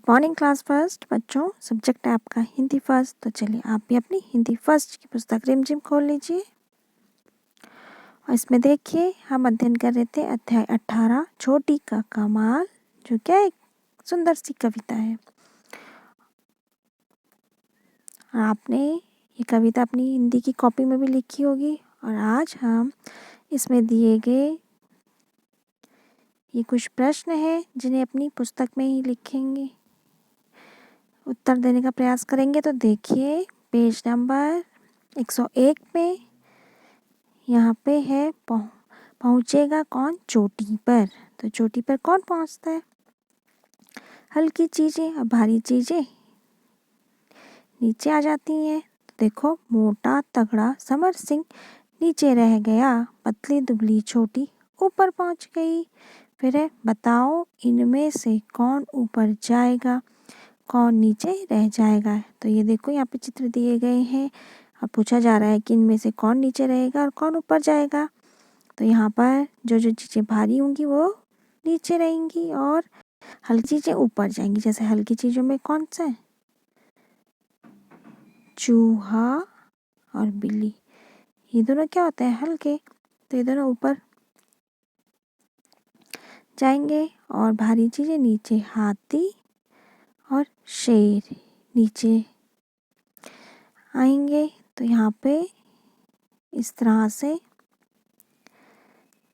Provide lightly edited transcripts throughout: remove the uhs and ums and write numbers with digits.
Morning class first बच्चों, subject है आपका हिंदी फर्स्ट। तो चलिए आप भी अपनी हिंदी फर्स्ट की पुस्तक रिमझिम खोल लीजिए और इसमें देखिए हम अध्ययन कर रहे थे अध्याय 18 छोटी का कमाल, जो क्या एक सुंदर सी कविता है। आपने ये कविता अपनी हिंदी की कॉपी में भी लिखी होगी और आज हम इसमें दिए गए ये कुछ प्रश्न हैं जिन्हें अपनी पुस्तक में ही लिखेंगे, उत्तर देने का प्रयास करेंगे। तो देखिए पेज नंबर 101 में यहाँ पे है पहुँचेगा कौन चोटी पर। तो चोटी पर कौन पहुँचता है? हल्की चीज़ें और भारी चीज़ें नीचे आ जाती हैं। तो देखो मोटा तगड़ा समर सिंह नीचे रह गया, पतली दुबली छोटी ऊपर पहुँच गई। फिर है बताओ इनमें से कौन ऊपर जाएगा, कौन नीचे रह जाएगा। तो ये देखो यहाँ पे चित्र दिए गए हैं और पूछा जा रहा है कि इनमें से कौन नीचे रहेगा और कौन ऊपर जाएगा। तो यहाँ पर जो जो चीज़ें भारी होंगी वो नीचे रहेंगी और हल्की चीज़ें ऊपर जाएंगी। जैसे हल्की चीज़ों में कौन सा है? चूहा और बिल्ली, ये दोनों क्या होते हैं? हल्के, तो ये दोनों ऊपर जाएंगे। और भारी चीज़ें नीचे, हाथी और शेर नीचे आएंगे। तो यहाँ पे इस तरह से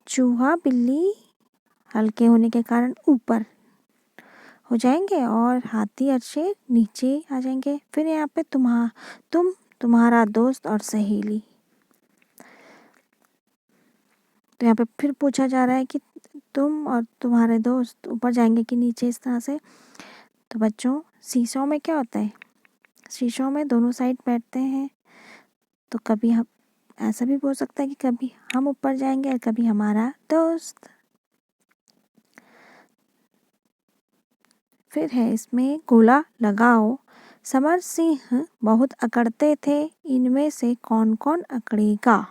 चूहा बिल्ली हल्के होने के कारण ऊपर हो जाएंगे और हाथी और शेर नीचे आ जाएंगे। फिर यहाँ पे तुम्हारा दोस्त और सहेली, तो यहाँ पे फिर पूछा जा रहा है कि तुम और तुम्हारे दोस्त ऊपर जाएंगे कि नीचे, इस तरह से। तो बच्चों सीसॉ में क्या होता है? सीसॉ में दोनों साइड बैठते हैं। तो कभी हम ऐसा भी हो सकता है कि कभी हम ऊपर जाएंगे और कभी हमारा दोस्त। फिर है इसमें गोला लगाओ, समर सिंह बहुत अकड़ते थे, इनमें से कौन कौन अकड़ेगा।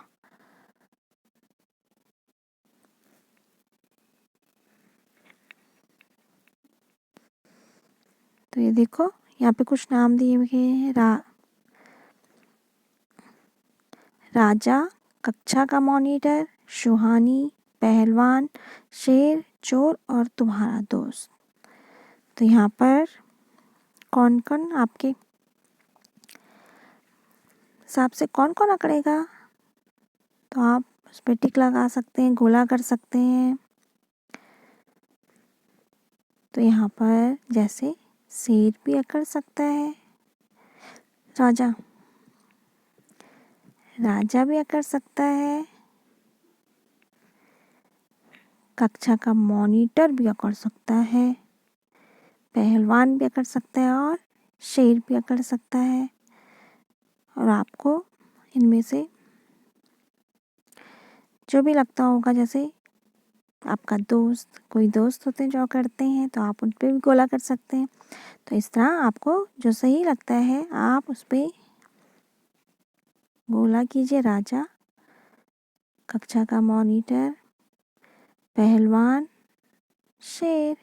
तो ये देखो यहाँ पे कुछ नाम दिए हुए हैं। राजा, कक्षा का मॉनिटर, सुहानी, पहलवान, शेर, चोर और तुम्हारा दोस्त। तो यहाँ पर कौन कौन आपके हिसाब से कौन कौन अकड़ेगा? तो आप उस पर टिक लगा सकते हैं, गोला कर सकते हैं। तो यहाँ पर जैसे शेर भी अकड़ सकता है, राजा भी अकड़ सकता है, कक्षा का मॉनिटर भी अकड़ सकता है, पहलवान भी अकड़ सकता है और शेर भी अकड़ सकता है। और आपको इनमें से जो भी लगता होगा, जैसे आपका दोस्त, कोई दोस्त होते हैं जो करते हैं, तो आप उन पे भी गोला कर सकते हैं। तो इस तरह आपको जो सही लगता है आप उस पे गोला कीजिए। राजा, कक्षा का मॉनिटर, पहलवान, शेर।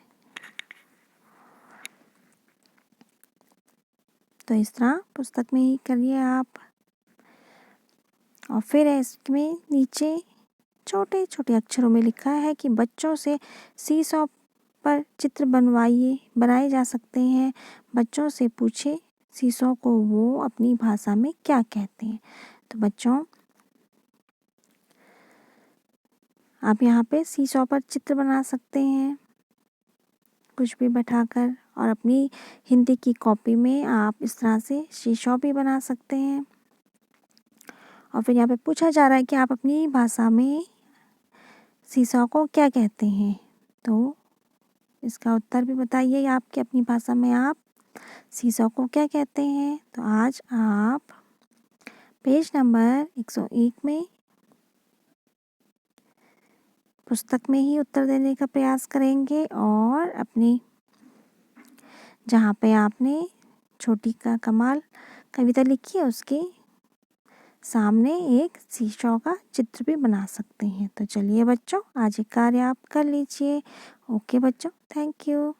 तो इस तरह पुस्तक में ही करिए आप। और फिर इसमें नीचे छोटे छोटे अक्षरों में लिखा है कि बच्चों से सीसॉ पर चित्र बनाए जा सकते हैं। बच्चों से पूछे सीसॉ को वो अपनी भाषा में क्या कहते हैं। तो बच्चों आप यहाँ पे सीसॉ पर चित्र बना सकते हैं कुछ भी बैठाकर, और अपनी हिंदी की कॉपी में आप इस तरह से सीसॉ भी बना सकते हैं। और फिर यहाँ पे पूछा जा रहा है कि आप अपनी भाषा में सीसॉ को क्या कहते हैं। तो इसका उत्तर भी बताइए आपकी अपनी भाषा में आप सीसॉ को क्या कहते हैं। तो आज आप पेज नंबर 101 में पुस्तक में ही उत्तर देने का प्रयास करेंगे और अपने जहाँ पे आपने छोटी का कमाल कविता लिखी है उसके सामने एक सीसॉ का चित्र भी बना सकते हैं। तो चलिए बच्चों आज एक कार्य आप कर लीजिए। ओके बच्चों, थैंक यू।